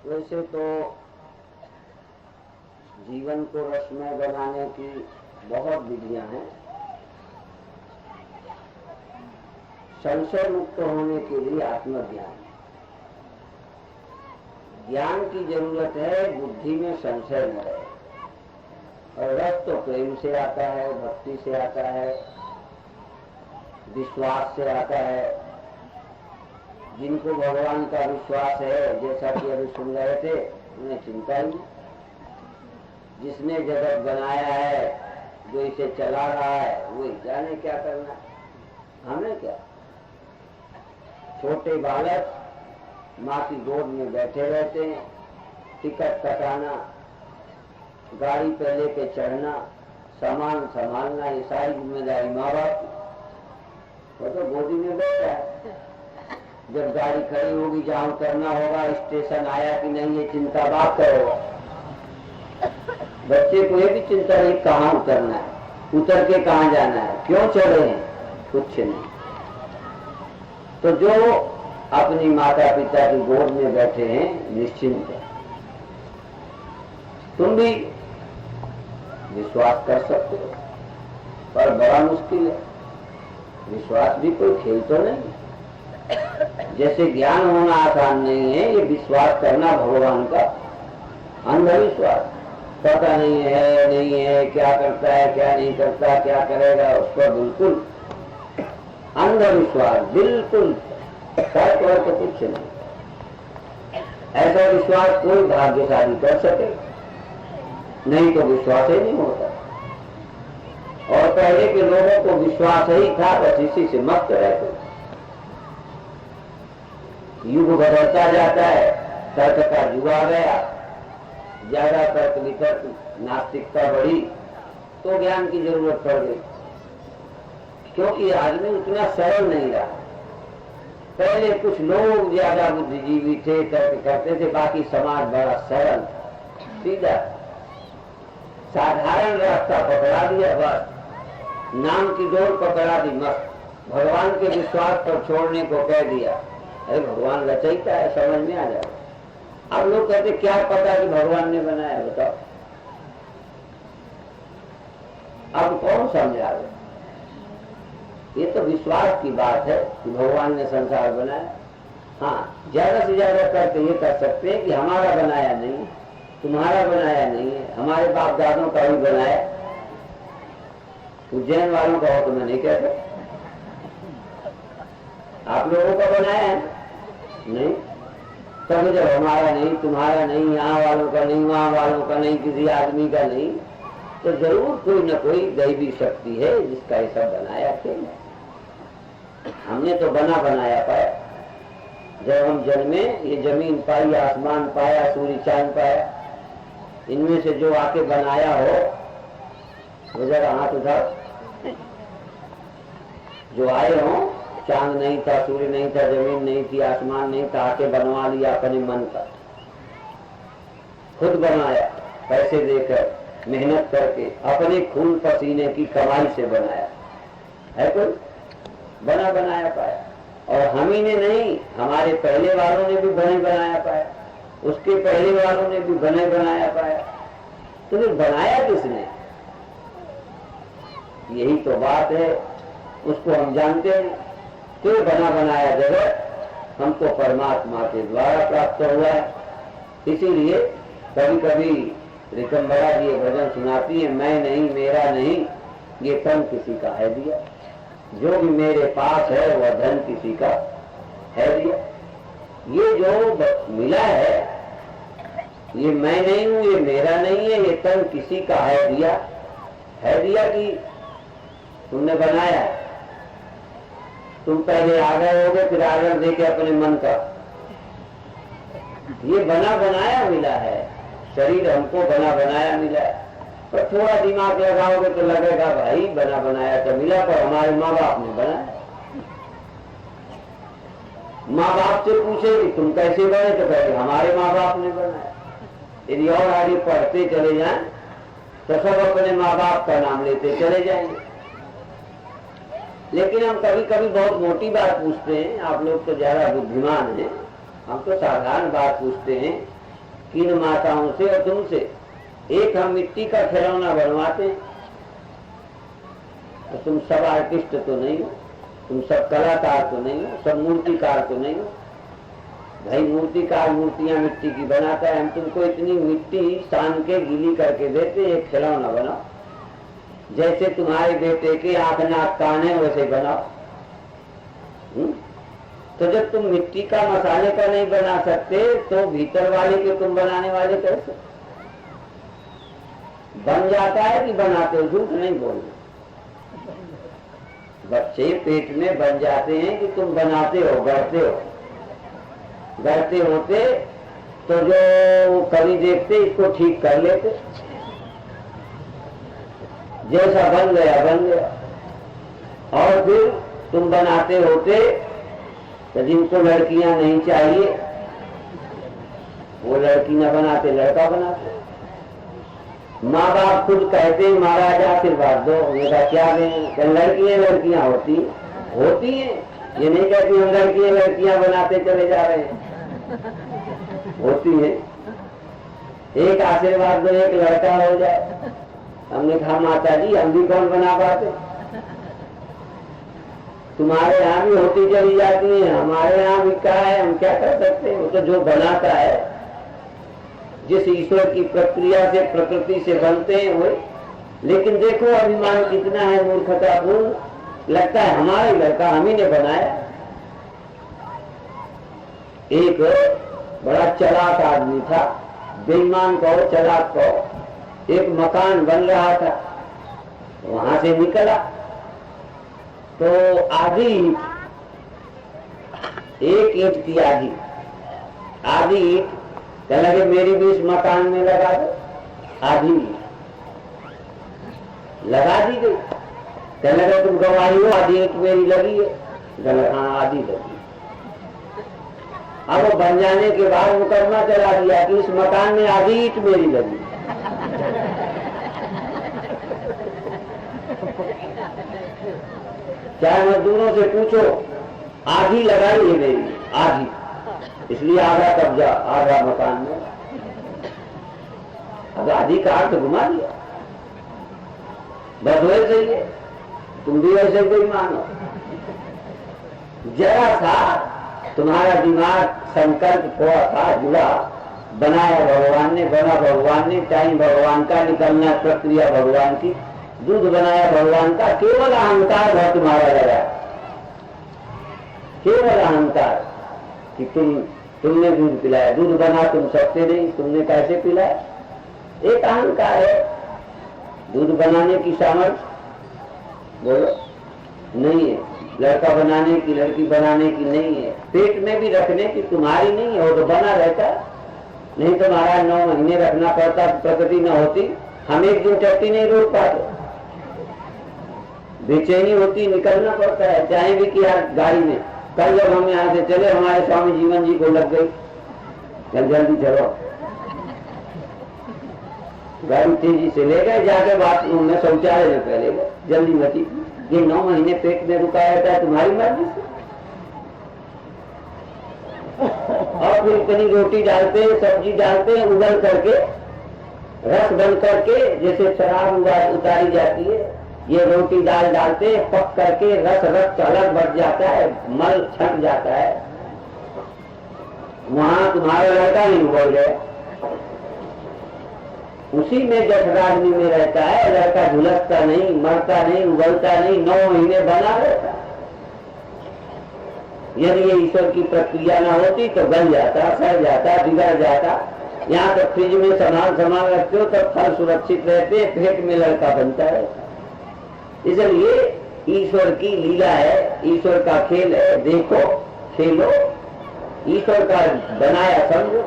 वैसे तो जीवन को रसमय बनाने की बहुत विधियां हैं। संशय मुक्त होने के लिए आत्मज्ञान, ज्ञान की जरूरत है, बुद्धि में संशय न रहे। और रस तो प्रेम से आता है, भक्ति से आता है, विश्वास से आता है। जिनको भगवान का विश्वास है, जैसा कि अभी सुन रहे थे, उन्हें चिंता ही। जिसने जगत बनाया है, जो इसे चला रहा है, वो जाने क्या करना है, हमें क्या। छोटे बालक माँ की गोद में बैठे रहते हैं, टिकट कटाना, गाड़ी पे लेके चढ़ना, सामान संभालना, ये सारी जिम्मेदारी माँ बाप की। वो तो गोदी में बैठा है, जब गाड़ी खड़ी होगी, जहाँ उतरना होगा, स्टेशन आया कि नहीं, ये चिंता बाप करेगा। बच्चे को ये भी चिंता नहीं कहाँ उतरना है, उतर के कहाँ जाना है, क्यों चढ़े हैं, कुछ नहीं। तो जो अपनी माता पिता की गोद में बैठे हैं, निश्चिंत है। तुम भी विश्वास कर सकते हो, पर बड़ा मुश्किल है। विश्वास भी कोई खेल तो नहीं। जैसे ज्ञान होना आसान नहीं है, ये विश्वास करना भगवान का अंधविश्वास। पता नहीं है, क्या करता है, क्या नहीं करता, क्या करेगा, उस पर बिल्कुल अंधविश्वास, बिल्कुल सच और तो कुछ नहीं। ऐसा विश्वास कोई भाग्यशाली कर सके, नहीं तो विश्वास ही नहीं होता। और पहले के लोगों को विश्वास ही था, बस इसी से मस्त रहते। युग बदलता जाता है, तर्क का युग आ गया, ज्यादा तर्क वितर्क, नास्तिकता बढ़ी, तो ज्ञान की जरूरत पड़ गई। क्योंकि आदमी उतना सरल नहीं रहा। पहले कुछ लोग ज्यादा बुद्धिजीवी थे, तर्क करते थे, बाकी समाज बड़ा सरल, सीधा, साधारण रास्ता पकड़ा दिया, बस नाम की डोर पकड़ा दी, मस्त भगवान के विश्वास पर छोड़ने को कह दिया। अरे भगवान रचयिता है, समझ में आ जाए। अब लोग कहते क्या पता कि भगवान ने बनाया, बताओ। अब कौन समझा रहे? ये तो विश्वास की बात है कि भगवान ने संसार बनाया। हाँ, ज्यादा से ज्यादा करके ये कर सकते हैं कि हमारा बनाया नहीं, तुम्हारा बनाया नहीं है, हमारे बाप दादों का भी बनाया। उज्जैन वालों का हो तो मैं नहीं कहता, आप लोगों का बनाया है नहीं। तब जब हमारा नहीं, तुम्हारा नहीं, यहाँ वालों का नहीं, वहाँ वालों का नहीं, किसी आदमी का नहीं, तो जरूर कोई न कोई दैवी शक्ति है जिसका ये सब बनाया थे। हमने तो बना बनाया पाया। जब हम जन्मे, ये जमीन पाई, आसमान पाया, सूर्य चांद पाया, इनमें से जो आके बनाया हो वो जरा हाथ उठाओ। जो आए हो, चांद नहीं था, सूर्य नहीं था, जमीन नहीं थी, आसमान नहीं था, आके बनवा लिया अपने मन का, खुद बनाया, पैसे देकर, मेहनत करके, अपने खून पसीने की कमाई से बनाया है। कोई बना बनाया पाया। और हम ही ने नहीं, हमारे पहले वालों ने भी बने बनाया पाया, उसके पहले वालों ने भी बने बनाया पाया। तो फिर बनाया किसने? यही तो बात है, उसको हम जानते हैं। क्यों बना बनाया जगत हमको परमात्मा के द्वारा प्राप्त हुआ है। इसीलिए कभी कभी रिकम्बरा जी भजन सुनाती है, मैं नहीं, मेरा नहीं, ये तन किसी का है दिया, जो भी मेरे पास है वह धन किसी का है दिया। ये जो मिला है, ये मैं नहीं हूं, ये मेरा नहीं है, ये तन किसी का है दिया। है दिया कि तुमने बनाया, तुम पहले आ गए होगे, फिर आर्डर देके अपने मन का। ये बना बनाया मिला है, शरीर हमको बना बनाया मिला है। पर थोड़ा दिमाग लगाओगे तो लगेगा भाई बना बनाया तो मिला, पर हमारे माँ बाप ने बनाया। माँ बाप से पूछे कि तुम कैसे बने, तो कहे हमारे माँ बाप ने बनाया। यदि और आगे पढ़ते चले जाएं तो सब अपने माँ बाप का नाम लेते चले जाएंगे। लेकिन हम कभी कभी बहुत मोटी बात पूछते हैं, आप लोग तो ज्यादा बुद्धिमान हैं, हम तो साधारण बात पूछते हैं किन माताओं से और तुमसे, एक हम मिट्टी का खिलौना बनवाते हैं। तो तुम सब आर्टिस्ट तो नहीं हो, तुम सब कलाकार तो नहीं हो, सब मूर्तिकार तो नहीं हो। भाई मूर्तिकार मूर्तियां मिट्टी की बनाता है, हम तुमको इतनी मिट्टी सान के गीली करके देते, एक खिलौना बनाओ, जैसे तुम्हारे बेटे के आंख नाक कान है वैसे बनाओ। तो जब तुम मिट्टी का मसाले का नहीं बना सकते तो भीतर वाले के तुम बनाने वाले कैसे? बन जाता है कि बनाते हो? झूठ नहीं बोलना। बच्चे पेट में बन जाते हैं कि तुम बनाते हो, गढ़ते हो। गढ़ते होते तो जो कभी देखते इसको ठीक कर लेते, जैसा बन गया बन गया। और फिर तुम बनाते होते तो जिनको लड़कियां नहीं चाहिए वो लड़की न बनाते, लड़का बनाते। माँ बाप खुद कहते हैं महाराज आशीर्वाद दो, मेरा क्या दें? लड़कियां होती हैं, ये नहीं कहती हम लड़कियां बनाते चले जा रहे हैं, होती है। एक आशीर्वाद दो, एक लड़का हो जाए। हमने कहा माता जी हम भी कौन बना पाते? तुम्हारे यहाँ भी होती चली जाती है, हमारे यहाँ भी क्या है, हम क्या कर सकते हैं? वो तो जो बनाता है, जिस ईश्वर की प्रक्रिया से प्रकृति से बनते हैं वो। लेकिन देखो अभिमान कितना है मूर्खतापूर्ण, लगता है हमारा ही लड़का हम ही ने बनाया। एक बड़ा चालाक आदमी था, बेईमान कहो चालाक कहो, एक मकान बन रहा था, वहां से निकला तो आधी एक ईंट की आधी ईंट कहने लगे मेरी भी इस मकान में लगा दो। आधी लगा दी गई। कहने लगे तुम गवाही हो, आधी ईंट मेरी लगी है। हाँ आधी लगी। अब वो बन जाने के बाद मुकदमा चला दिया कि इस मकान में आधी ईंट मेरी लगी। चाहे मजदूरों से पूछो, आधी लगाई है मेरी, आधी, इसलिए आधा कब्जा, आधा मकान में। अब अधिकार तो घुमा दिया। बस वैसे ही है, तुम भी वैसे कोई मानो। जरा सा तुम्हारा दिमाग संकल्प हुआ था, जुड़ा, बनाया भगवान ने, बना भगवान ने, टाइम भगवान का, निकलना प्रक्रिया भगवान की, दूध बनाया भगवान का। केवल अहंकार है तुम्हारा लगा, केवल अहंकार कि तुमने दूध पिलाया। दूध बना तुम सकते नहीं, तुमने कैसे पिलाया? एक अहंकार है। दूध बनाने की सामर्थ्य बोलो नहीं है, लड़का बनाने की, लड़की बनाने की नहीं है, पेट में भी रखने की तुम्हारी नहीं है, वो तो बना रहता। नहीं तो महाराज 9 महीने रखना पड़ता, प्रकृति न होती, हम एक दिन चट्टी नहीं रोक पाते, बेचैनी होती, निकलना पड़ता है। चाहे भी कि यार गाड़ी में, कल जब हम यहाँ से चले हमारे स्वामी जीवन जी को लग गई, कल जल्दी चलो, गाड़ी तेजी से ले गए, जाके बाथरूम में शौचालय में पहले गए, जल्दी मची। ये 9 महीने पेट में रुका रहता है तुम्हारी मर्जी से। और फिर कहीं रोटी डालते हैं, सब्जी डालते हैं, उबल करके, रस बन करके, जैसे शराब उतारी जाती है, ये रोटी दाल डालते हैं, पक करके रस अलग बढ़ जाता है, मल छट जाता है। वहां तुम्हारा लड़का नहीं उबल गया, उसी में जठराग्नि में रहता है। लड़का झुलसता नहीं, मरता नहीं, उबलता नहीं, 9 महीने बना रहता। यदि ये ईश्वर की प्रक्रिया न होती तो गल जाता, सड़ जाता, बिगड़ जाता। यहाँ तक फ्रिज में सामान रखते हो तब फल सुरक्षित रहते, पेट में लड़का बनता है। इसलिए ईश्वर की लीला है, ईश्वर का खेल है। देखो, खेलो, ईश्वर का बनाया समझो।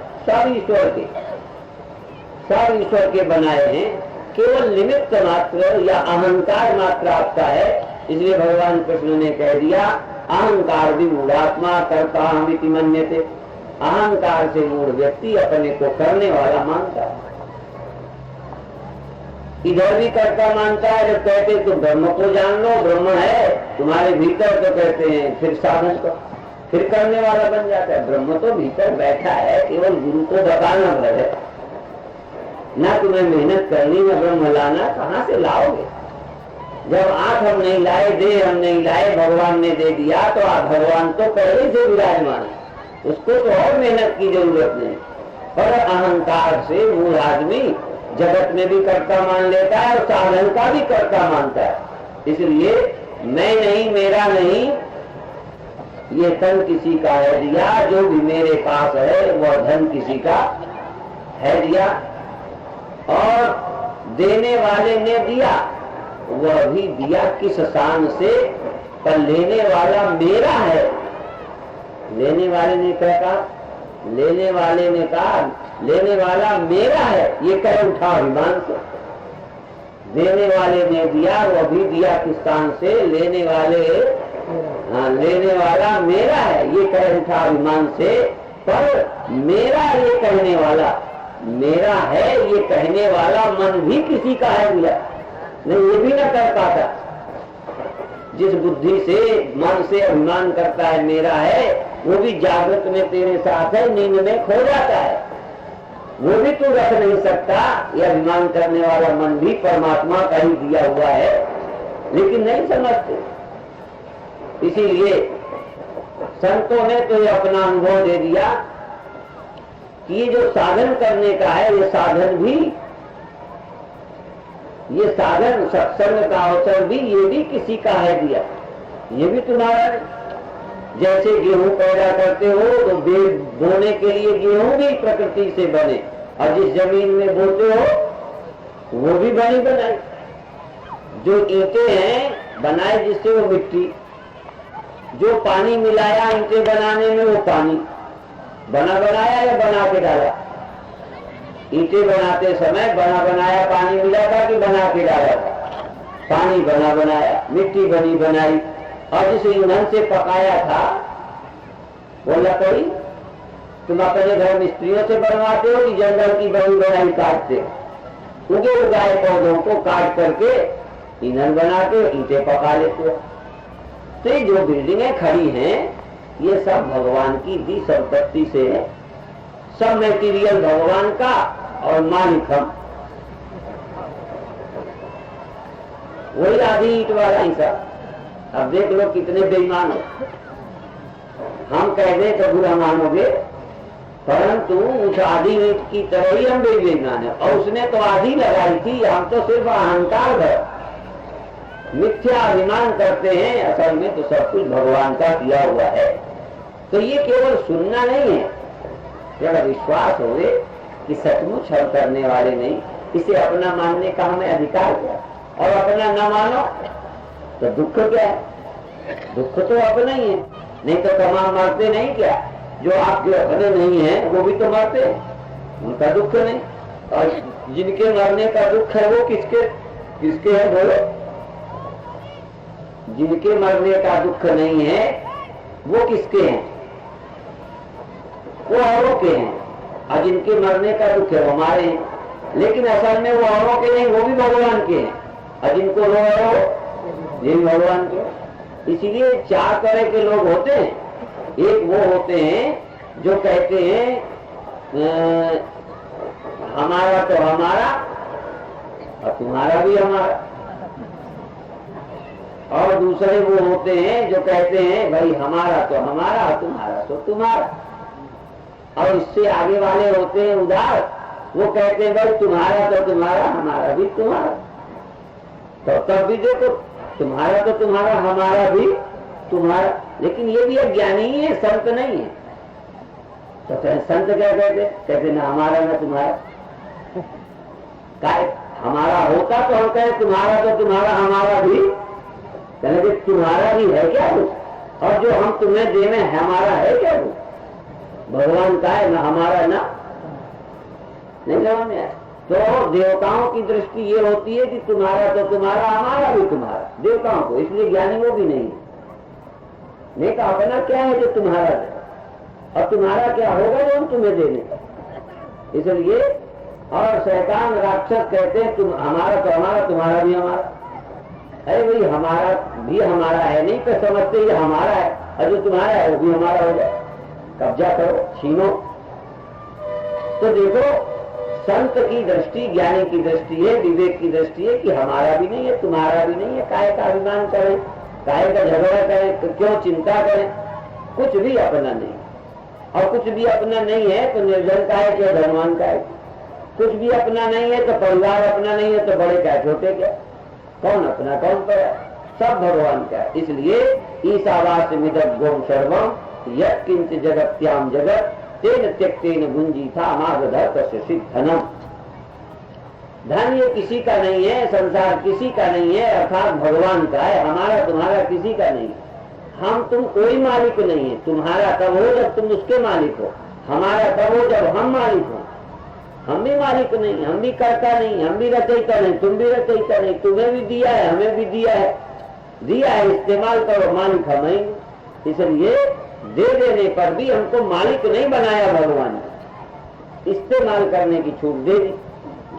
सब ईश्वर के बनाए हैं, केवल निमित्त मात्र या अहंकार मात्र आपका है। इसलिए भगवान कृष्ण ने कह दिया अहंकार भी मूढ़ात्मा करता हमिति मन्यते। अहंकार से मूढ़ व्यक्ति अपने को करने वाला मानता है। इधर भी करता मानता है, जब कहते तुम ब्रह्म को जान लो, ब्रह्म है तुम्हारे भीतर, तो कहते हैं फिर साधन करो। फिर करने वाला बन जाता है। ब्रह्म तो भीतर बैठा है, केवल गुरु को बताना भर है। ना तुम्हें मेहनत करनी ना ब्रह्म लाना, कहाँ से लाओगे? जब आंख हम नहीं लाए, देह हम नहीं लाए, भगवान ने दे दिया, तो आप भगवान तो पहले से विराजमान है, उसको तो और मेहनत की जरूरत नहीं। पर अहंकार से मूल आदमी जगत में भी कर्ता मान लेता है और साधन का भी कर्ता मानता है। इसलिए मैं नहीं, मेरा नहीं, ये तन किसी का है दिया, जो भी मेरे पास है वह धन किसी का है दिया, और देने वाले ने दिया, वह भी दिया किस शान से, पर लेने वाला मेरा है। लेने वाले ने क्या कहा? लेने वाले ने कहा लेने वाला मेरा है, ये कह उठा अभिमान से। देने वाले ने दिया, वह भी दिया किस स्थान से, लेने वाले लेने वाला मेरा है, ये कह उठा अभिमान से। पर मेरा ये कहने वाला, मेरा है ये कहने वाला मन भी किसी का है दिया नहीं, ये भी न कर पाता। जिस बुद्धि से मन से अभिमान करता है मेरा है, वो भी जागृत में तेरे साथ है, नींद में खो जाता है, वो भी तू रख नहीं सकता। ये अभिमान करने वाला मन भी परमात्मा का ही दिया हुआ है, लेकिन नहीं समझते। इसीलिए संतों ने तो ये अपना अनुभव दे दिया कि ये जो साधन करने का है, ये साधन भी, ये साधन सत्संग का अवसर भी, ये भी किसी का है दिया, ये भी तुम्हारा है। जैसे गेहूं पैदा करते हो तो बोने के लिए गेहूं भी प्रकृति से बने, और जिस जमीन में बोते हो वो भी बनी बनाई। जो ईंटें हैं बनाए जिससे वो मिट्टी, जो पानी मिलाया ईंटें बनाने में वो पानी बना बनाया या बना के डाला? ईंटें बनाते समय बना बनाया पानी मिला था कि बना के डाला था? पानी बना बनाया, मिट्टी बनी बनाई। और जिस ईंधन से पकाया था वो लकड़ी तुम अपने घर मिस्त्रियों से बनवाते हो कि जंगल की बनी बनाई काटते हो? उगे उगाए पौधों को काट करके ईंधन बना के ईंटें पका लेते हो। तो ये जो बिल्डिंगें खड़ी हैं ये सब भगवान की दी संपत्ति से है, सब मेटीरियल भगवान का और मालिक हम। वही आधी ईंट वाला हिस्सा। अब देख लो कितने बेईमान हो। हम कह दें तो बुरा मानोगे, परंतु उस आधी ईंट की तरह ही हम भी बेईमान है। और उसने तो आधी लगाई थी, हम तो सिर्फ अहंकार है, मिथ्या अभिमान करते हैं। असल में तो सब कुछ भगवान का दिया हुआ है। तो ये केवल सुनना नहीं है, जब विश्वास हो कि सचमुच हम करने वाले नहीं, इसे अपना मानने का हमें अधिकार क्या? और अपना न मानो तो दुख क्या है? दुख तो अपना ही है, नहीं तो तमाम मरते नहीं क्या? जो आपके अपने नहीं है वो भी तो मरते हैं, उनका दुख नहीं। और जिनके मरने का दुख है वो किसके किसके है बोलो? जिनके मरने का दुख नहीं है वो किसके हैं? वो औरों के हैं। और जिनके मरने का दुख है वो हमारे हैं। लेकिन असल में वो औरों के नहीं, वो भी भगवान के हैं। और जिनको रो ये भगवान के। इसीलिए चार तरह के लोग होते हैं। एक वो होते हैं जो कहते हैं हमारा तो हमारा और तुम्हारा भी हमारा। और दूसरे वो होते हैं जो कहते हैं भाई हमारा तो हमारा और तुम्हारा तो तुम्हारा। और इससे आगे वाले होते हैं उदार, वो कहते हैं भाई तुम्हारा तो तुम्हारा हमारा भी तुम्हारा। तो तब भी देखो तुम्हारा तो तुम्हारा हमारा भी तुम्हारा। लेकिन ये भी अज्ञानी ही है, संत नहीं है। तो संत क्या कहते ना हमारा ना तुम्हारा। हमारा होता तो हम कहे तुम्हारा तो तुम्हारा हमारा भी, कहने तुम्हारा भी है क्या कुछ? और जो हम तुम्हें देने हमारा है क्या कुछ? भगवान का है ना हमारा ना, नहीं समझ में आया। तो देवताओं की दृष्टि ये होती है कि तुम्हारा तो तुम्हारा हमारा भी तुम्हारा, देवताओं को। इसलिए ज्ञानी वो भी नहीं है। तो अपना क्या है जो तुम्हारा है, और तुम्हारा क्या होगा जो हम तुम्हें देने का। इसलिए और शैतान राक्षस कहते हैं तुम हमारा तो हमारा तुम्हारा भी हमारा। अरे भाई हमारा भी हमारा है नहीं तो समझते ये हमारा है, और जो तुम्हारा है वो भी हमारा हो जाए, कब्जा करो, छीनो। तो देखो, संत की दृष्टि, ज्ञानी की दृष्टि है, विवेक की दृष्टि है कि हमारा भी नहीं है, तुम्हारा भी नहीं है, काहे का अभिमान करें, काहे का झगड़ा करें, क्यों चिंता करें, कुछ भी अपना नहीं। और कुछ भी अपना नहीं है तो निर्धन का है क्या, धनवान का है? कुछ भी अपना नहीं है तो परिवार अपना नहीं है तो बड़े क्या छोटे क्या, कौन अपना कौन पर है, सब भगवान का है। इसलिए ईशावास्य मिदं गोम सर्वम यत् किंच जगत्याम जगत तेन त्यक्तेन गुंजी था मागधर तस्य सिद्धनम। धन ये किसी का नहीं है, संसार किसी का नहीं है, अर्थात भगवान का है, हमारा तुम्हारा किसी का नहीं है। हम तुम कोई मालिक नहीं है। तुम्हारा तब हो जब तुम उसके मालिक हो, हमारा तब हो जब हम मालिक हो। हम भी मालिक नहीं, हम भी करता नहीं, हम भी रचयिता नहीं, तुम भी रचयिता नहीं। तुम्हें भी दिया है, हमें भी दिया है, इस्तेमाल करो, मालिक हम ही। इसलिए दे देने पर भी हमको मालिक नहीं बनाया भगवान ने, इस्तेमाल करने की छूट दे दी।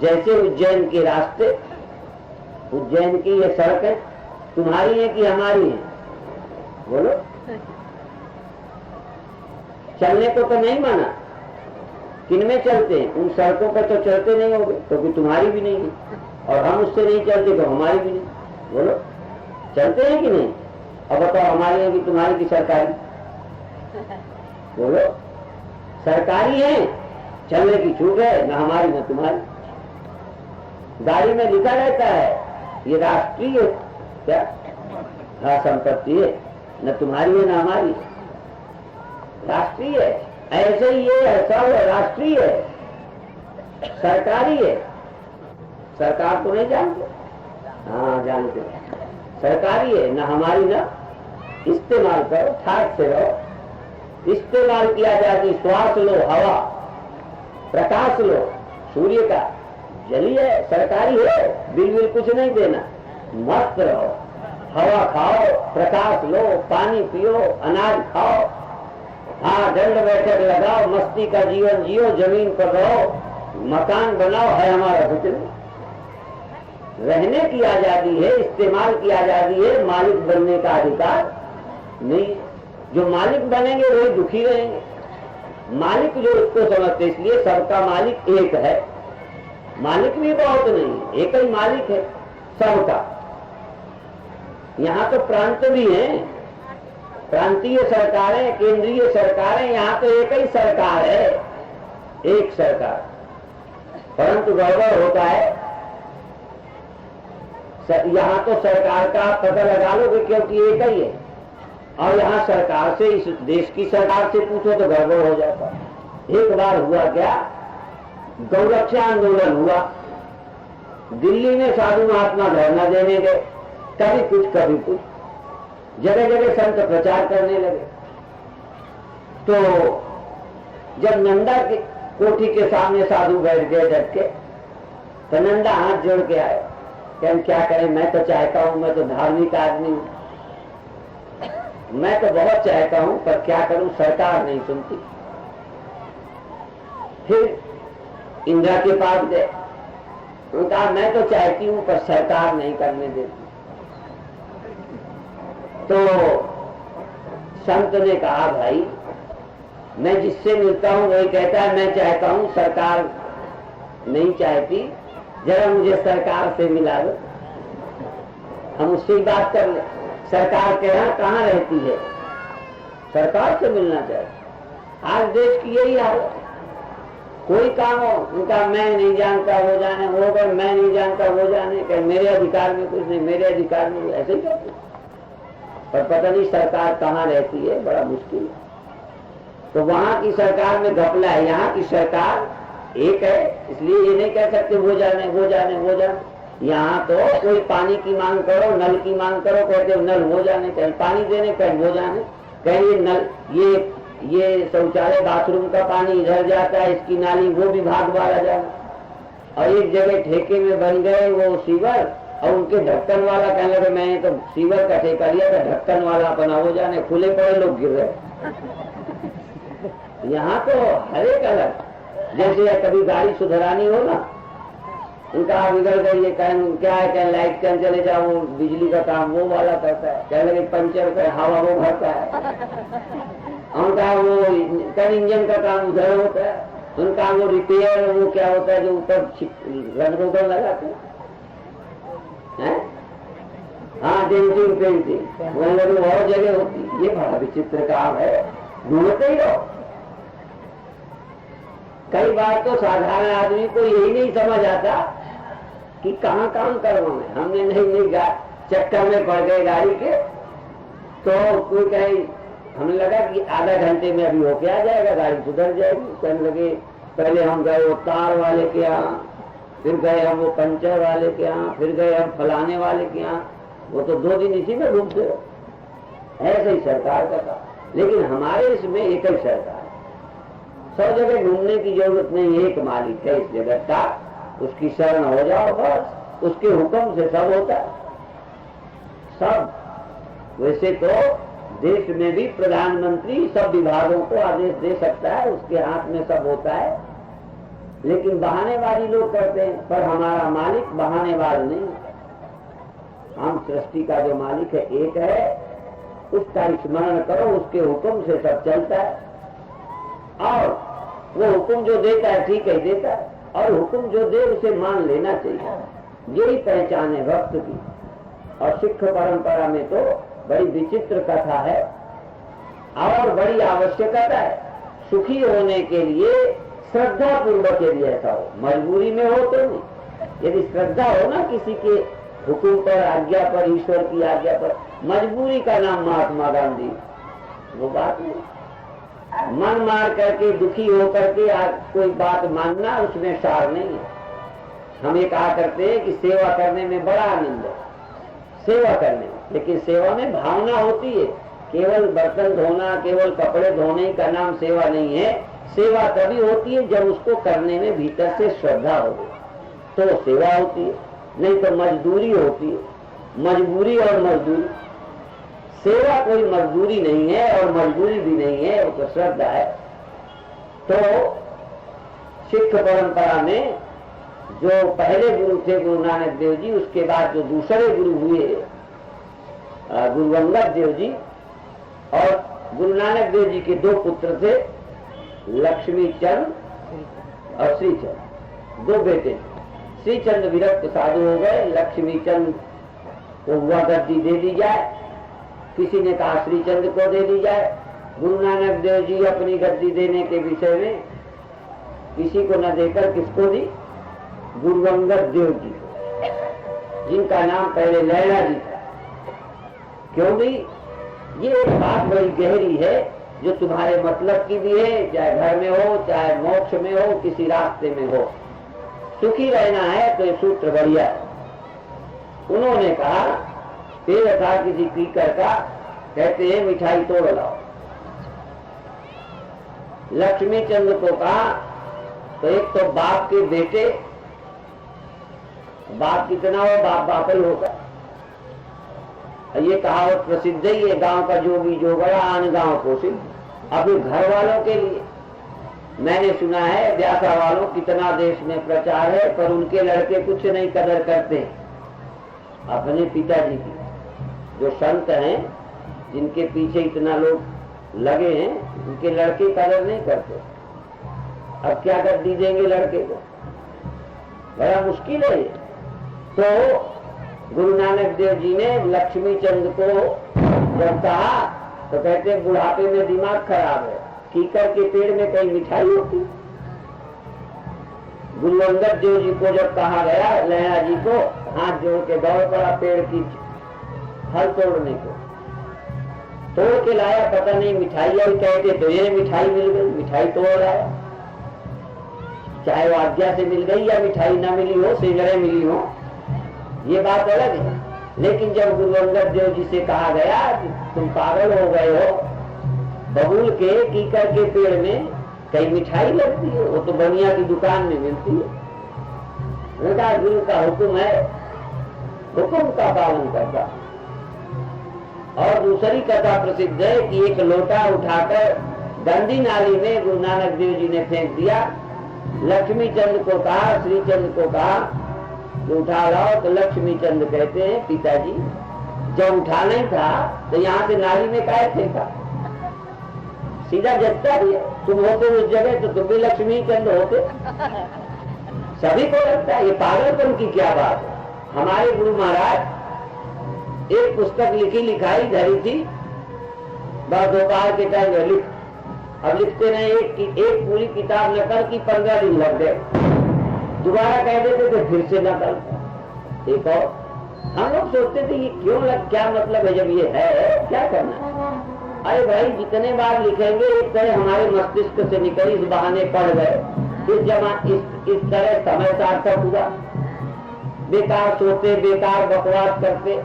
जैसे उज्जैन के रास्ते, उज्जैन की ये सड़क है, तुम्हारी है कि हमारी है? बोलो। चलने को तो नहीं माना, किनमें चलते हैं? उन सड़कों पर तो चलते नहीं होगे, क्योंकि तुम्हारी भी नहीं है, और हम उससे नहीं चलते तो हमारी भी नहीं। बोलो, चलते हैं कि नहीं? अब बताओ, हमारी है कि तुम्हारी की सरकारी? बोलो, सरकारी है, चलने की छूट है, न हमारी न तुम्हारी। गाड़ी में लिखा रहता है ये राष्ट्रीय क्या संपत्ति है, न तुम्हारी है न हमारी, राष्ट्रीय है। ऐसे ही ये है, सब राष्ट्रीय है, सरकारी है। सरकार तो नहीं जानते? हाँ जानते, सरकारी है, न हमारी न। इस्तेमाल करो, ठाक से रहो। इस्तेमाल किया जाती, श्वास लो, हवा, प्रकाश लो, सूर्य का जलिए, सरकारी है, बिल बिल कुछ नहीं देना, मस्त रहो, हवा खाओ, प्रकाश लो, पानी पियो, अनाज खाओ, हाँ दंड बैठक लगाओ, मस्ती का जीवन जियो, जमीन पर रहो, मकान बनाओ, है हमारा कुछ नहीं। रहने की आजादी है, इस्तेमाल की आजादी है, मालिक बनने का अधिकार नहीं। जो मालिक बनेंगे वही दुखी रहेंगे। मालिक जो उसको समझते, इसलिए सबका मालिक एक है, मालिक भी बहुत नहीं, एक ही मालिक है सबका। यहाँ तो प्रांत भी है, प्रांतीय सरकारें, केंद्रीय सरकारें, यहाँ तो एक ही सरकार है, एक सरकार। परंतु गड़बड़ होता है, यहाँ तो सरकार का पता लगा लोगे क्योंकि एक ही है, और यहाँ सरकार से, इस देश की सरकार से पूछो तो गड़बड़ हो जाता। एक बार हुआ क्या, गौरक्षा आंदोलन हुआ, दिल्ली में साधु महात्मा धरना देने गए, कभी कुछ, जगह जगह संत प्रचार करने लगे। तो जब नंदा की कोठी के सामने साधु बैठ गए डट के, तो नंदा हाथ जोड़ के आए कि हम क्या करें, मैं तो चाहता हूं, मैं तो धार्मिक आदमी हूं, मैं तो बहुत चाहता हूं, पर क्या करूं, सरकार नहीं सुनती। फिर इंदिरा के पास गए, उन्होंने कहा मैं तो चाहती हूं पर सरकार नहीं करने देती। तो संत ने कहा भाई, मैं जिससे मिलता हूं वही कहता है मैं चाहता हूं, सरकार नहीं चाहती, जरा मुझे सरकार से मिला दो, हम उससे ही बात कर ले। सरकार के यहाँ कहाँ रहती है, सरकार से मिलना चाहिए। आज देश की यही हाल है, कोई काम हो उनका मैं नहीं जानता, वो जाने, वो कर मैं नहीं जानता, वो जाने, कहीं मेरे अधिकार में कुछ नहीं, मेरे अधिकार में, ऐसे ही करते। पर पता नहीं सरकार कहाँ रहती है, बड़ा मुश्किल है। तो वहां की सरकार में घपला है, यहाँ की सरकार एक है, इसलिए ये नहीं कह सकते वो जाने, वो जाने, वो जाने। यहाँ तो कोई पानी की मांग करो, नल की मांग करो, कहते हो नल वो जाने, कहीं पानी देने, कहीं वो जाने, कहीं नल, ये शौचालय बाथरूम का पानी इधर जाता है, इसकी नाली वो विभाग वाला जाना। और एक जगह ठेके में बन गए वो सीवर, और उनके ढक्कन वाला कहने लगे मैंने तो सीवर का ठेका लिया था, ढक्कन वाला अपना वो जाने, खुले पड़े लोग गिर रहे। यहाँ तो हर एक अलग, जैसे कभी गाड़ी सुधरानी हो ना, उनका बिगड़ गई ये क्या है, क्या लाइट कैन चले जाओ, वो बिजली का काम वो वाला करता है, कहने लगे पंचर का हवा वो भरता है, उनका वो कल इंजन का काम उधर होता है, उनका वो रिपेयर वो क्या होता है जो ऊपर रंग रोगन लगाते हैं, हाँ डेंटिंग पेंटिंग वो लोग और जगह होती। ये बड़ा विचित्र काम है, ढूंढते ही रहो। कई बार तो साधारण आदमी को यही नहीं समझ आता कि कहाँ काम करवाना है। हमने नहीं चक्कर में पड़ गए गाड़ी के, तो कोई कहे, हमें लगा कि आधा घंटे में अभी होके आ जाएगा, गाड़ी सुधर जाएगी। कहने लगे पहले हम गए वो तार वाले के यहाँ, फिर गए हम वो पंचर वाले के यहाँ, फिर गए हम फलाने वाले के यहाँ, वो तो 2 दिन इसी में घूमते हो। ऐसे ही सरकार का था, लेकिन हमारे इसमें एक ही सरकार, 100 जगह घूमने की जरूरत नहीं, एक मालिक है इस जगत का, उसकी शरण हो जाओ बस, उसके हुक्म से सब होता है सब। वैसे तो देश में भी प्रधानमंत्री सब विभागों को आदेश दे सकता है, उसके हाथ में सब होता है, लेकिन बहानेबाजी लोग करते हैं। पर हमारा मालिक बहानेबाज नहीं, हम सृष्टि का जो मालिक है एक है, उसका स्मरण करो, उसके हुक्म से सब चलता है, और वो हुक्म जो देता है ठीक है देता है, और हुक्म जो दे उसे मान लेना चाहिए। यही पहचान है भक्त की। और सिख परंपरा में तो बड़ी विचित्र कथा है और बड़ी आवश्यकता है। सुखी होने के लिए श्रद्धा पूर्वक यदि ऐसा हो, मजबूरी में हो तो नहीं। यदि श्रद्धा हो ना किसी के हुक्म पर, आज्ञा पर, ईश्वर की आज्ञा पर, मजबूरी का नाम महात्मा गांधी, वो बात नहीं। मन मार करके दुखी होकर के कोई बात मानना, उसमें सार नहीं है। हम ये कहा करते हैं कि सेवा करने में बड़ा आनंद है, सेवा करने में, लेकिन सेवा में भावना होती है। केवल बर्तन धोना, केवल कपड़े धोने का नाम सेवा नहीं है। सेवा तभी होती है जब उसको करने में भीतर से श्रद्धा हो, तो सेवा होती है, नहीं तो मजदूरी होती है। मजबूरी और मजदूरी, सेवा कोई मजदूरी नहीं है और मजबूरी भी नहीं है, वो तो श्रद्धा है। तो सिख परंपरा में जो पहले गुरु थे गुरु नानक देव जी, उसके बाद जो दूसरे गुरु हुए गुरु अंगद देव जी, और गुरु नानक देव जी के 2 पुत्र थे, लक्ष्मी चंद और श्रीचंद, 2 बेटे। श्रीचंद विरक्त साधु हो गए, लक्ष्मी चंद को हुआ गद्दी दे दी जाए, किसी ने कहा श्रीचंद को दे दी जाए। गुरु नानक देव जी अपनी गद्दी देने के विषय में किसी को न देकर किसको दी? गुरु अंगद देव जी, जिनका नाम पहले लैला जी था। क्यों दी? ये एक बात बड़ी गहरी है जो तुम्हारे मतलब की भी है, चाहे घर में हो, चाहे मोक्ष में हो, किसी रास्ते में हो। सुखी रहना है तो ये सूत्र बढ़िया है। उन्होंने कहा, पेड़ था किसी पीकर का, कहते हैं मिठाई तोड़ लाओ। लक्ष्मी चंद को कहा, तो एक तो बाप के बेटे, बाप कितना हो, बाप बाप ही होगा। ये कहावत प्रसिद्ध है, ये गांव का जो भी जो बड़ा आन गांव को सिद्ध। अभी घर वालों के लिए मैंने सुना है, व्यासा वालों कितना देश में प्रचार है, पर उनके लड़के कुछ नहीं कदर करते अपने पिताजी की। जो संत हैं, जिनके पीछे इतना लोग लगे हैं, उनके लड़के कदर नहीं करते। अब क्या कर दी देंगे लड़के को, बड़ा मुश्किल है। तो गुरु नानक देव जी ने लक्ष्मी चंद को जब कहा, तो कहते बुढ़ापे में दिमाग खराब है, कीकर के पेड़ में कहीं मिठाई होती। गुरु अंगद देव जी को जब कहा गया, लैला जी को हाथ जोड़ के दौड़ पड़ा पेड़ की फल तोड़ने को, तोड़ के लाया, पता नहीं मिठाई आई, कहते तो ये मिठाई मिल गई, मिठाई तोड़ लाया। चाहे वो आज्ञा से मिल गई या मिठाई ना मिली हो, सिंगड़े मिली हो, ये बात अलग है। लेकिन जब गुरु अंगद देव जी से कहा गया कि तुम पागल हो गए हो, बबूल के कीकर के पेड़ में कई मिठाई लगती है, वो तो बनिया की दुकान में मिलती है। कहा गुरु का हुक्म है, हुक्म का पालन करता। और दूसरी कथा प्रसिद्ध है कि एक लोटा उठाकर गंदी नाली में गुरु नानक देव जी ने फेंक दिया। लक्ष्मी चंद को कहा, श्रीचंद को कहा तो उठा लाओ। तो लक्ष्मी चंद कहते हैं पिताजी जब उठाना ही था तो यहाँ से नाली में काहे फेंका, सीधा जगता भी है। तुम होते उस जगह तो तुम भी लक्ष्मी चंद होते। सभी को लगता है ये पागलपन की क्या बात है। हमारे गुरु महाराज एक पुस्तक लिखी लिखाई धरी थी, बस दोपहर के टाइम लिख, अब लिखते नहीं, एक पूरी किताब नकल की 15 दिन लग गए, दोबारा कह देते थे फिर से नकल एक और। हम लोग सोचते थे ये क्यों क्या मतलब है, जब ये है क्या करना। अरे भाई जितने बार लिखेंगे एक तरह हमारे मस्तिष्क से निकल, इस बहाने पढ़ गए, फिर जब इस तरह समय सार्थक हुआ। बेकार सोते, बेकार बकवास करते,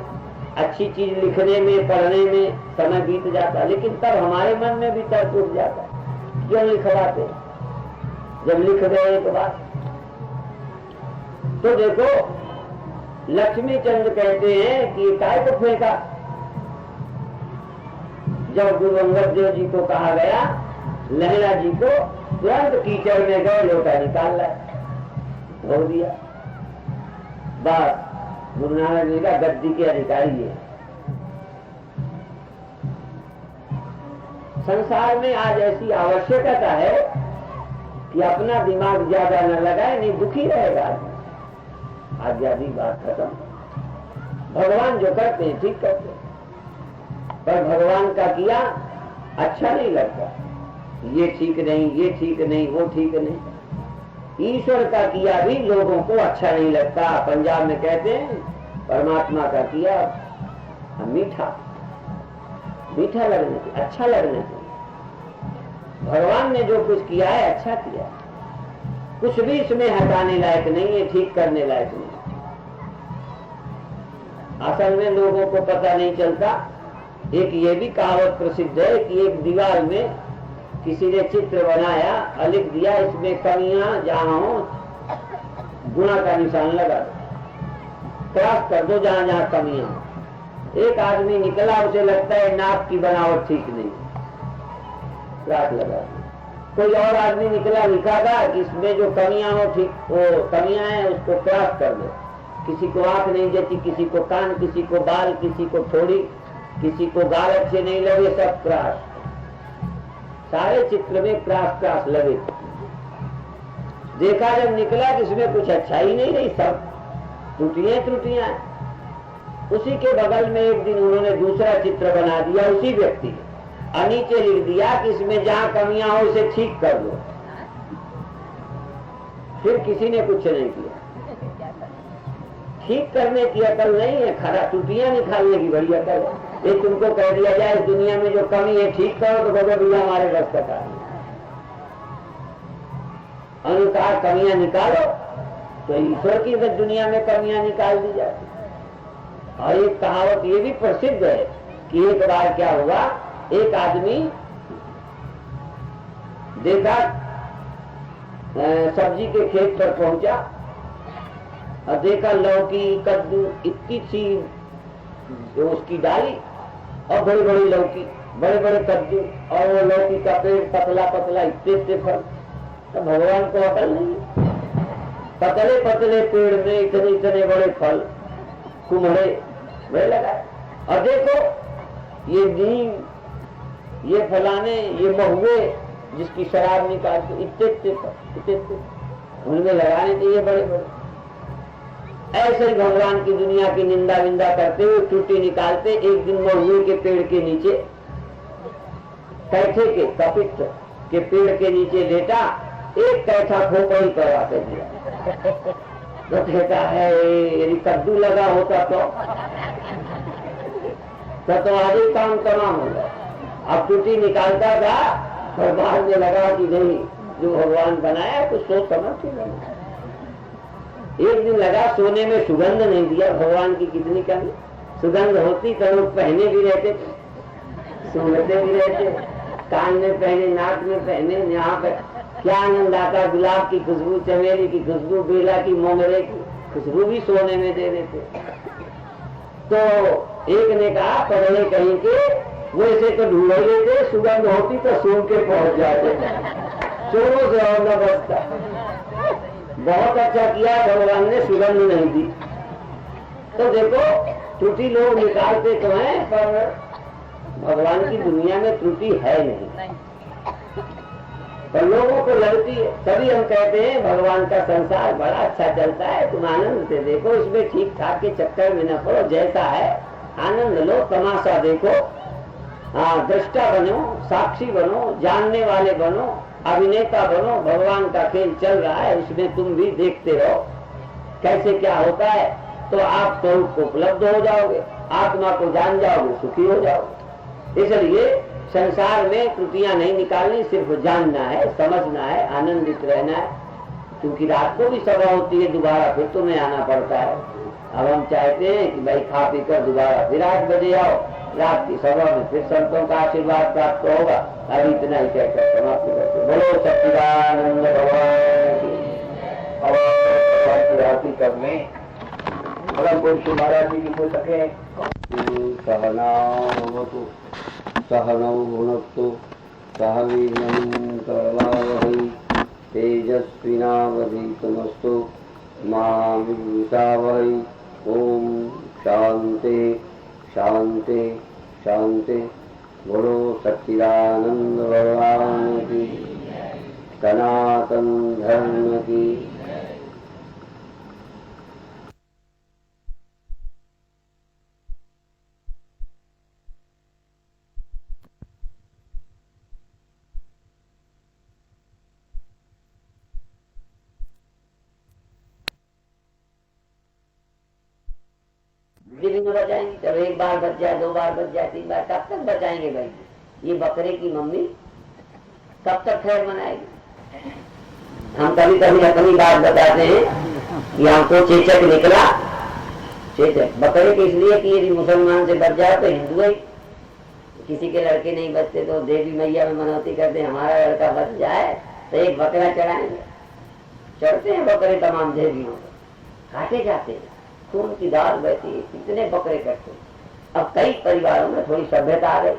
अच्छी चीज लिखने में पढ़ने में समय बीत जाता, लेकिन तब हमारे मन में भी तर्क उठ जाता क्यों लिखवाते, जब लिख गए एक बार। तो देखो लक्ष्मी चंद कहते हैं कि काय को फेंका। जब गुरु अंगद देव जी को कहा गया, लहरा जी को तुरंत कीचड़ में गए, लोटा निकाल लाए, धो दिया। बस गुरु नानक जी का गद्दी के अधिकारी है। संसार में आज ऐसी आवश्यकता है कि अपना दिमाग ज्यादा न लगाए, नहीं दुखी रहेगा। आजादी बात खत्म। भगवान जो करते हैं ठीक करते हैं, पर भगवान का किया अच्छा नहीं लगता, ये ठीक नहीं, ये ठीक नहीं, वो ठीक नहीं। ईश्वर का किया भी लोगों को अच्छा नहीं लगता। पंजाब में कहते हैं परमात्मा का किया मीठा मीठा लगने से, अच्छा लगने से। भगवान ने जो कुछ किया है अच्छा किया, कुछ भी इसमें हटाने लायक नहीं है, ठीक करने लायक नहीं। असल में लोगों को पता नहीं चलता। एक ये भी कहावत प्रसिद्ध है कि एक दीवार में किसी ने चित्र बनाया और लिख दिया इसमें कमियां जहां हो गुणा का निशान लगा दो, क्रॉस कर दो जहां जहां कमियां हो। एक आदमी निकला, उसे लगता है नाक की बनावट ठीक नहीं, क्रॉस लगा दो। कोई और आदमी निकला, लिखा था कि इसमें जो कमियां हो ठीक, वो कमियां हैं उसको क्रॉस कर दो। किसी को आंख नहीं जैसी, किसी को कान, किसी को बाल, किसी को थोड़ी, किसी को गाल अच्छे नहीं लगे, सब क्रॉस। सारे चित्र में क्रॉस लगे। देखा जब निकला कि इसमें कुछ अच्छा ही नहीं रही, सब त्रुटियां। उसी के बगल में एक दिन उन्होंने दूसरा चित्र बना दिया उसी व्यक्ति ने, और नीचे लिख दिया कि इसमें जहां कमियां हो इसे ठीक कर दो। फिर किसी ने कुछ नहीं किया। ठीक करने की अकल नहीं है, खरा त्रुटियां निकालने की बड़ी अकल है। ये तुमको कह दिया जाए इस दुनिया में जो कमी है ठीक करो, तो बोलो भैया हमारे बस का काम है। अनुसार कमियां निकालो तो ईश्वर की दुनिया में कमियां निकाल दी जाती। और एक कहावत ये भी प्रसिद्ध है कि एक बार क्या हुआ, एक आदमी देखा सब्जी के खेत पर पहुंचा और देखा लौकी कद्दू इतनी सी उसकी डाली और बड़ी बड़ी लौकी, बड़े बड़े कद्दू, और वो लौकी का पेड़ पतला पतला, इतने फल। तो भगवान को अकल नहीं, पतले पतले पेड़ में इतने इतने बड़े फल, कुम्हड़े बड़े लगाए। और देखो ये नीम, ये फलाने, ये महुए जिसकी शराब निकालते, इतने उनमें लगाने चाहिए बड़े बड़े। ऐसे ही भगवान की दुनिया की निंदा विंदा करते हुए त्रुटि निकालते। एक दिन महुए के पेड़ के नीचे, कैथे के कपित के पेड़ के नीचे लेटा, एक कैथा खोपड़ी पर आते दिया। तो कहता है यदि कद्दू लगा होता तो आगे काम तमाम हो गया। अब त्रुटि निकालता था और बाद में लगा कि नहीं, जो भगवान बनाया तो सोच समझ के बनाया। एक दिन लगा, सोने में सुगंध नहीं दिया। भगवान की कितनी कमी, सुगंध होती तो लोग पहने भी रहते थे, सुनते भी रहते, कान में पहने, नाक में पहने। यहाँ पे क्या आनंद आता, गुलाब की खुशबू, चमेली की खुशबू, बेला की, मोगरे की खुशबू भी सोने में दे देते। तो एक ने कहा पढ़े कहीं के वैसे तो ढूंढ लेते, सुगंध होती तो सुन के पहुंच जाते, चोरों से और न बचता। बहुत अच्छा किया, भगवान ने सुगंध नहीं दी। तो देखो त्रुटि लोग निकालते तो हैं, पर भगवान की दुनिया में त्रुटि है नहीं, पर लोगों को लगती है। तभी हम कहते हैं भगवान का संसार बड़ा अच्छा चलता है, तुम आनंद से देखो, इसमें ठीक ठाक के चक्कर में न पड़ो, जैसा है आनंद लो, तमाशा देखो। हाँ, दृष्टा बनो, साक्षी बनो, जानने वाले बनो, अभिनेता बनो। भगवान का खेल चल रहा है, उसमें तुम भी देखते रहो कैसे क्या होता है, तो आप स्वरूप को उपलब्ध हो जाओगे, आत्मा को जान जाओगे, सुखी हो जाओगे। इसलिए संसार में त्रुटियां नहीं निकालनी, सिर्फ जानना है, समझना है, आनंदित रहना है। क्योंकि रात को भी सभा होती है, दोबारा फिर तुम्हें आना पड़ता है। अब हम चाहते हैं कि भाई खा पी कर दोबारा फिर 8 बजे आओ, रात की सभा में फिर संतों का आशीर्वाद प्राप्त होगा। अभी इतना ही कहकर समाप्त करते। बोलो सच्चिदानंद भगवान की करने महाराज जी की हो सके। सहनावतु सहनौ भुनक्तु सह वीर्यं करवावहै तेजस्विनावधीतमस्तु मा विद्विषावहै। ओम शांति शांति शांति। बोलो सच्चिदानंद भगवान की, सनातन धर्म की। दिन में बचाएंगे, चलो 1 बार बच जाए, 2 बार बच जाए, 3 बार, कब तक बचाएंगे भाई? ये बकरे की मम्मी कब तक खैर मनाएगी? हम कभी कभी अपनी बात बताते हैं कि हमको चेचक निकला। चेचक बकरे के इसलिए कि यदि मुसलमान से बच जाए तो हिंदू है, किसी के लड़के नहीं बचते तो देवी मैया में मनौती करते हमारा लड़का बच जाए तो 1 बकरा चढ़ाएंगे। चढ़ते हैं बकरे तमाम देवियों को, काटे जाते हैं, खून की धार बहती है, कितने बकरे कटते। अब कई परिवारों में थोड़ी सभ्यता आ गई,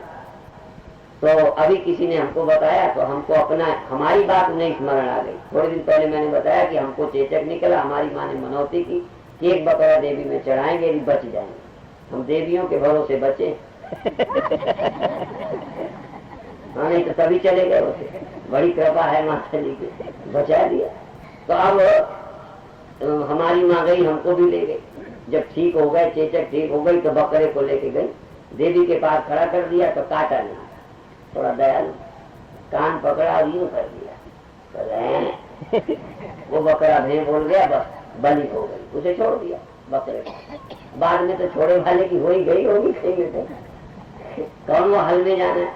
तो अभी किसी ने हमको बताया तो हमको अपना हमारी बात नहीं स्मरण आ गई। थोड़े दिन पहले मैंने बताया कि हमको चेचक निकला, हमारी माँ ने मनौती की कि 1 बकरा देवी में चढ़ाएंगे, यदि बच जाएंगे। हम देवियों के भरोसे बचे। हाँ, नहीं तो तभी चले गए होते। बड़ी कृपा है माता जी की, बचा दिया। तो अब हमारी माँ गई, हमको भी ले गई। जब ठीक हो गए, चेचक ठीक हो गई, तो बकरे को लेके गई, देवी के पास खड़ा कर दिया तो काटा नहीं, थोड़ा दयालु, कान पकड़ा और यूं कर दिया। वो बकरा भे बोल गया, बस बलि हो गई, उसे छोड़ दिया बकरे को। बाद में तो छोड़े वाले की हो ही गई होगी, कौन वो हल में जाना है,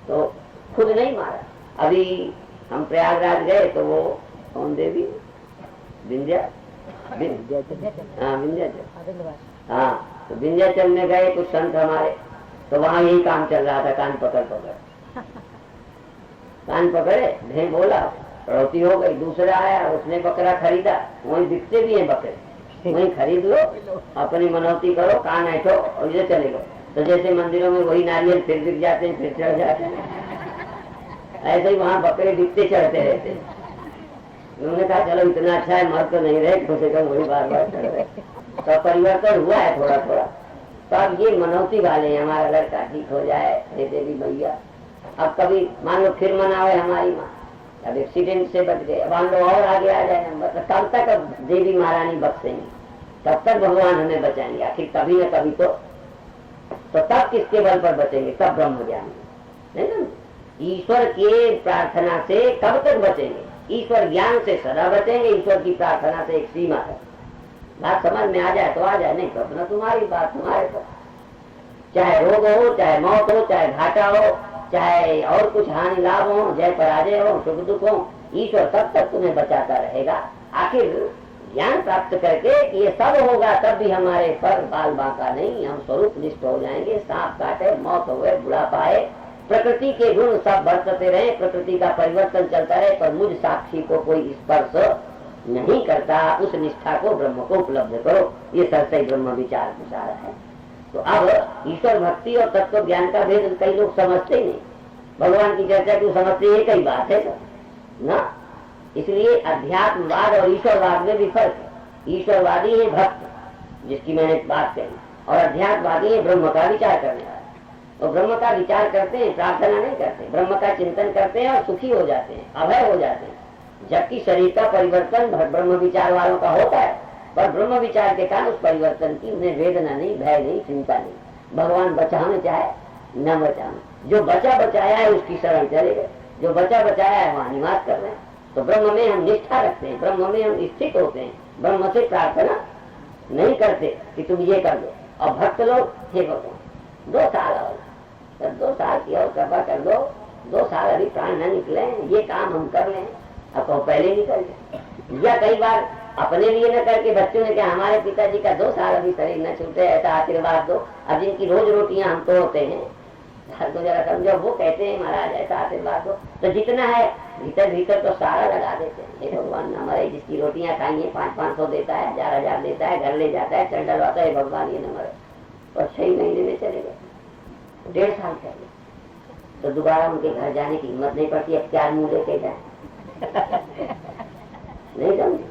तो खुद नहीं मारा। अभी हम प्रयागराज गए तो वो कौन देवी, हाँ विंध्याचल, हाँ, तो विंध्याचल में गए कुछ संत हमारे, तो वहाँ यही काम चल रहा था, कान पकड़ कान पकड़े, भे बोला, पड़ोसी हो गई। दूसरा आया, उसने बकरा खरीदा, वही दिखते भी हैं बकरे, वही खरीद लो, अपनी मनौती करो, कान ऐठो और इधर चले गो। तो जैसे मंदिरों में वही नारियल फिर दिख जाते हैं, फिर चढ़ जाते हैं, ऐसे ही वहाँ बकरे दिखते चढ़ते रहते हैं। उन्होंने कहा चलो इतना अच्छा है, मर तो नहीं रहे, कम से कम वही बार बार चढ़ रहे। तो परिवर्तन हुआ है थोड़ा थोड़ा। तो अब ये मनौती वाले हैं, हमारा लड़का ठीक हो जाए, हे देवी मैया। अब कभी मान लो फिर मनावे हमारी माँ, अब एक्सीडेंट से बच गए, मान लो और आगे आ जाए नंबर, तो कब तक अब देवी महारानी बख्शेंगी, तब तक भगवान हमें बचाएंगे आखिर कभी न कभी तो तब किसके बल पर बचेंगे? तब ब्रह्म ज्ञान, नहीं ना? ईश्वर के प्रार्थना से कब तक बचेंगे? ईश्वर ज्ञान से सदा बचेंगे, ईश्वर की प्रार्थना से एक सीमा है। बात समझ में आ जाए तो आ जाए, नहीं तो अपना तुम्हारी बात तुम्हारे पर। चाहे रोग हो, चाहे मौत हो, चाहे घाटा हो, चाहे और कुछ हानि लाभ हो, जय पराजय हो, सुख दुख हो, ईश्वर तब तक तुम्हें बचाता रहेगा। आखिर ज्ञान प्राप्त करके ये सब होगा तब भी हमारे पर बाल बांका नहीं, हम स्वरूप निष्ठ हो जाएंगे। सांप काटे, मौत हो गए, बुढ़ापा आए, प्रकृति के गुण सब बरतते रहे, प्रकृति का परिवर्तन चलता रहे, पर मुझ साक्षी को कोई स्पर्श नहीं करता। उस निष्ठा को, ब्रह्म को उपलब्ध करो, ये सरसई ब्रह्म विचार विचार है। तो अब ईश्वर भक्ति और तत्व ज्ञान का भेद कई लोग समझते ही नहीं। भगवान की चर्चा क्यों समझते, ये कई बात है ना। इसलिए अध्यात्मवाद और ईश्वरवाद में भी फर्क है। ईश्वरवादी है भक्त, जिसकी मैंने बात कही, और अध्यात्मवादी है ब्रह्म का विचार करने वाला। और ब्रह्म का विचार करते हैं, प्रार्थना नहीं करते, ब्रह्म का चिंतन करते हैं और सुखी हो जाते हैं, अभय हो जाते हैं। जबकि शरीर का परिवर्तन ब्रह्म विचार वालों का होता है, पर ब्रह्म विचार के कारण उस परिवर्तन की उन्हें वेदना नहीं, भय नहीं, चिंता नहीं। भगवान बचाना चाहे न बचाना, जो बचा बचाया है उसकी शरण चले गए, जो बचा बचाया है वहाँ निवास कर रहे हैं। तो ब्रह्म में हम निष्ठा रखते हैं, ब्रह्म में हम स्थित होते हैं, ब्रह्म से प्रार्थना नहीं करते कि तुम ये कर दो। और भक्त लोग हे भगवान 2 साल और 2 साल की और कृपा कर दो, 2 साल अभी प्राण न निकले, ये काम हम कर लें, अब तो पहले निकल गए। या कई बार अपने लिए न करके बच्चों ने कहा हमारे पिताजी का 2 साल अभी शरीर न छूटे, ऐसा आशीर्वाद दो। अब जिनकी रोज रोटियां हम तोड़ते हैं, तो जरा समझो, वो कहते हैं महाराज ऐसा आशीर्वाद दो, तो जितना है भीतर भीतर तो सारा लगा देते हैं। हे भगवान हमारे जिसकी रोटियां खाई है 500-500 देता है, 1000-1000 देता है, घर ले जाता है, चंडल आता है, भगवान ये न मरे। और 6 महीने में चले गए, 1.5 साल पहले। तो दोबारा उनके घर जाने की हिम्मत नहीं पड़ती, अब क्या मुंह लेके जाए नहीं समझे,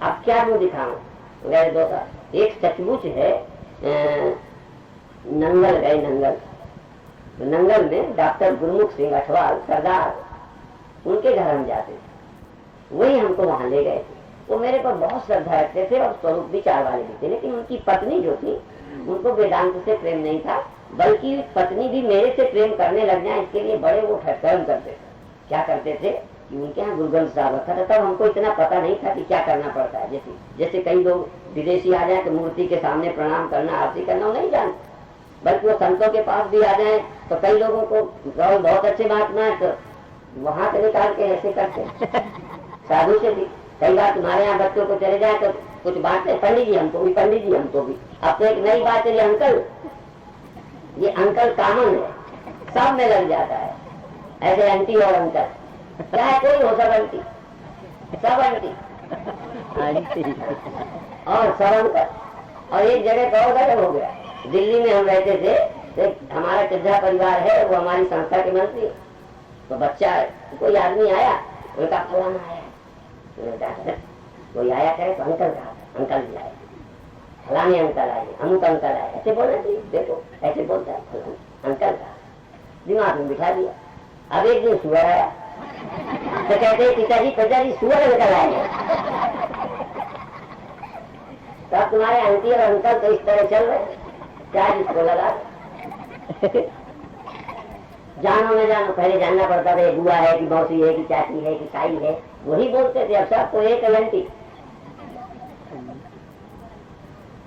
अब क्या मुंह दिखाऊं। गए 2 साल। एक सचमुच है, नंगल गए, नंगल में डॉक्टर गुरमुख सिंह अठवाल सरदार, उनके घर हम जाते थे, वही हमको वहां ले गए थे। वो मेरे पर बहुत श्रद्धा रखते थे और स्वरूप विचार वाले भी थे, लेकिन उनकी पत्नी जो थी उनको वेदांत से प्रेम नहीं था, बल्कि पत्नी भी मेरे से प्रेम करने लग जाए इसके लिए बड़े वो ठहरम करते थे। क्या करते थे कि उनके यहाँ गुरुग्रंथ साहब रखा था, तब हमको इतना पता नहीं था कि क्या करना पड़ता है। जैसे कई लोग विदेशी आ जाए तो मूर्ति के सामने प्रणाम करना, आरती करना, वो नहीं जानते, बल्कि वो संतों के पास भी आ जाए तो कई लोगों को बहुत अच्छे महात्मा है तो वहां से निकाल के ऐसे करते साधु से भी। कई बार तुम्हारे यहाँ बच्चों को चले जाए तो कुछ बातें, पंडित जी हमको भी, पंडित जी हमको भी। अब तो एक नई बात है, ये अंकल कॉमन है, सब में लग जाता है, ऐसे आंटी और अंकल, चाहे कोई हो, सब आंटी, सब आंटी और सब अंकल। और एक जगह तो गजब हो गया, दिल्ली में हम रहते थे, हमारा चिद्धा परिवार है, वो हमारी संस्था के मंत्री। तो बच्चा कोई आदमी आया, उनका फलाना आया, कोई आया करे तो अंकल का, अंकल भी आया, फलाने अंकल आए, अमुक अंकल आए, ऐसे बोलना चाहिए, देखो ऐसे बोलता है फलाने अंकल का, दिमाग में बिठा दिया। अब एक दिन सुअर आया तो कहते पिताजी सुअर निकल आए। तो अब तुम्हारे आंटी और अंकल तो इस तरह चल रहे, क्या जिसको लगा जानो न जानो, पहले जानना पड़ता था बुआ है कि मौसी है कि चाची है कि ताई है, वही बोलते थे। अब सब तो एक आंटी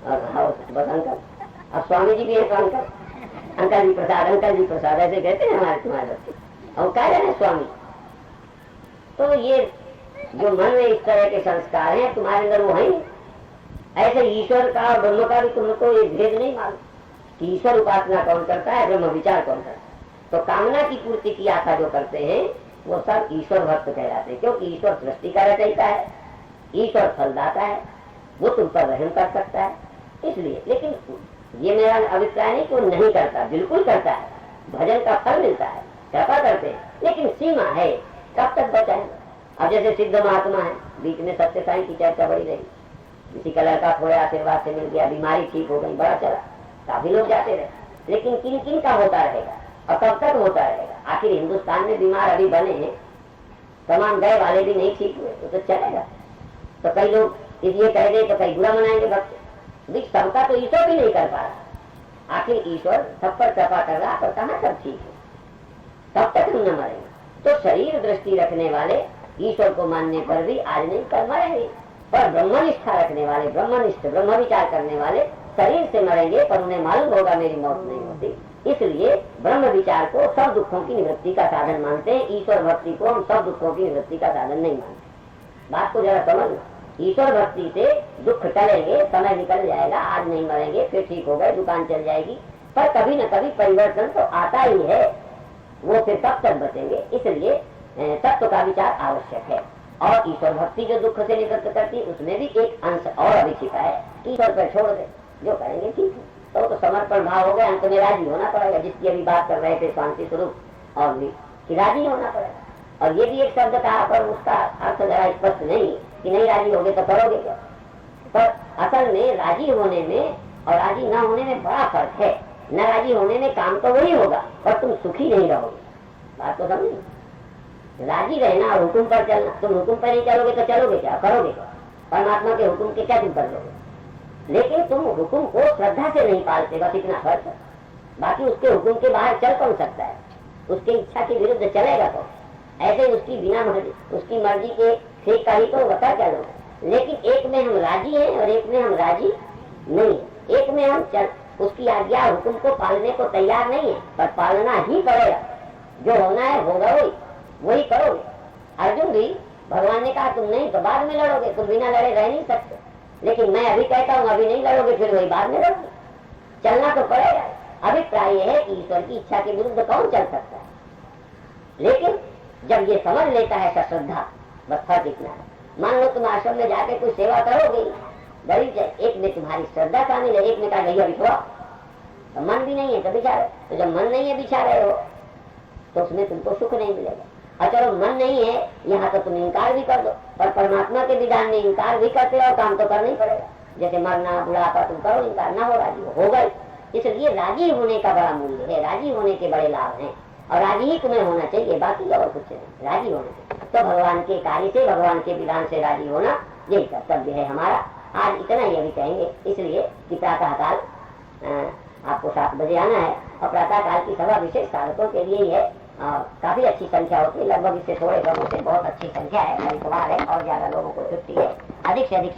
और बस अंकल। अब स्वामी जी भी है तो अंकल जी प्रसाद, अंकल जी प्रसाद ऐसे कहते हैं हमारे तुम्हारे बच्चे, और क्या जाने स्वामी। तो ये जो मन में इस तरह के संस्कार हैं तुम्हारे अंदर वो है। ऐसे ईश्वर का और ब्रह्म का भी तुमको ये भेद नहीं मालूम कि ईश्वर उपासना कौन करता है, ब्रह्म विचार कौन करता है। तो कामना की पूर्ति की आशा जो करते हैं वो सब ईश्वर भक्त कहलाते हैं, क्योंकि ईश्वर सृष्टि का रचयिता है, ईश्वर फलदाता है, वो तुम पर रहम कर सकता है इसलिए। लेकिन ये मेरा अभिप्राय नहीं कि वो नहीं करता, बिल्कुल करता है, भजन का फल मिलता है, कृपा करते हैं, लेकिन सीमा है, कब तक बचाएंगे। अब जैसे सिद्ध महात्मा है, बीच में सत्य साई की चर्चा बड़ी रही, किसी का लड़का थोड़े आशीर्वाद से मिल गया, बीमारी ठीक हो गई, बड़ा चला, काफी लोग जाते रहे, लेकिन किन किन का होता रहेगा और कब तक होता रहेगा। आखिर हिंदुस्तान में बीमार अभी बने हैं, तमाम गए वाले भी नहीं ठीक हुए, तो चलेगा। तो कई लोग ये कह दे तो कई बुरा मनाएंगे भक्त, सबका तो ईश्वर भी नहीं कर पा रहा। आखिर ईश्वर सब पर कृपा कर रहा, तो कहाँ सब ठीक है, तब तक हम न मरेंगे। तो शरीर दृष्टि रखने वाले ईश्वर को मानने पर भी आज नहीं कल मरेंगे, पर ब्रह्मनिष्ठा रखने वाले, ब्रह्मनिष्ठ ब्रह्म विचार करने वाले शरीर से मरेंगे, पर उन्हें मालूम होगा मेरी मौत नहीं होती। इसलिए ब्रह्म विचार को सब दुखों की निवृत्ति का साधन मानते हैं, ईश्वर भक्ति को हम सब दुखों की निवृत्ति का साधन नहीं मानते। बात को जरा समझ, ईश्वर भक्ति से दुख टलेंगे, समय निकल जाएगा, आज नहीं मरेंगे, फिर ठीक हो गए, दुकान चल जाएगी, पर कभी न कभी परिवर्तन तो आता ही है, वो फिर कब तक बचेंगे। इसलिए तत्व का विचार आवश्यक है। और ईश्वर भक्ति जो दुख से निवृत्त करती, उसमें भी एक अंश और अभी छिपा है, ईश्वर पर छोड़ दे, जो करेंगे ठीक है। तो समर्पण भाव हो गया, अंत में राजी होना पड़ेगा, जिसकी अभी बात कर रहे थे शांति स्वरूप, और भी कि राजी होना पड़ेगा। और ये भी एक शब्द कहा, पर उसका अर्थ जरा नहीं कि नहीं राजी होगे तो करोगे क्या। पर असल में राजी होने में और राजी न होने में बड़ा फर्क है। न राजी होने में काम तो वही होगा पर तुम सुखी नहीं रहोगे। बात तो समझ। राजी रहना और हुक्म पर चलना, तुम हुक्म पर नहीं चलोगे तो चलोगे क्या, करोगे क्या। परमात्मा के हुक्म के क्या तुम कर लोगे। लेकिन तुम हुक्म को श्रद्धा से नहीं पालते, बस इतना फर्क है। बाकी उसके हुक्म के बाहर चल कौन सकता है, उसकी इच्छा के विरुद्ध चलेगा कौन। ऐसे उसकी बिना मर्जी, उसकी मर्जी के फेंक का ही तो बता क्या लोग। लेकिन एक में हम राजी हैं और एक में हम राजी नहीं है। एक में हम उसकी आज्ञा हुक्म को पालने को तैयार नहीं है, पर पालना ही पड़ेगा। जो होना है होगा, वही करोगे। अर्जुन भी भगवान ने कहा तुम नहीं तो बाद में लड़ोगे, तुम बिना लड़े रह नहीं सकते। लेकिन मैं अभी कहता हूँ अभी नहीं लड़ोगे, फिर वही बाद में लड़ोगे। चलना तो पड़ेगा। अभिप्राय यह है कि ईश्वर की इच्छा के विरुद्ध कौन चल सकता है। लेकिन जब ये समझ लेता है सश्रद्धा, बस फर्क इतना है। मान लो तुम आश्रम में जाके कुछ सेवा करोगे, बड़ी एक में तुम्हारी श्रद्धा शामिल है, एक में कहा भैया बिछवा, तो मन भी नहीं है तो बिछा रहे। तो जब मन नहीं है बिछा रहे हो तो उसमें तुमको सुख नहीं मिलेगा। और चलो मन नहीं है यहाँ तो तुम इनकार भी कर दो, पर परमात्मा के विधान में इनकार भी करते हो, काम तो करना ही पड़ेगा। जैसे मरना बुढ़ापा तुम करो, इनकार ना हो, राजी हो गए। इसलिए राजी होने का बड़ा मूल्य है, राजी होने के बड़े लाभ हैं। और राजी ही तुम्हें होना चाहिए, बाकी और कुछ नहीं। राजी होने से तो भगवान के कार्य से, भगवान के विधान से राजी होना यही कर्तव्य है हमारा। आज इतना ही अभी कहेंगे, इसलिए कि प्रातः काल आपको 7 बजे आना है। और प्रातः काल की सभा विशेष साधकों के लिए ही है। काफी अच्छी संख्या होती है, लगभग इससे थोड़े कम होते, बहुत अच्छी संख्या है। इतवार है और ज्यादा लोगों को छुट्टी है, अधिक से अधिक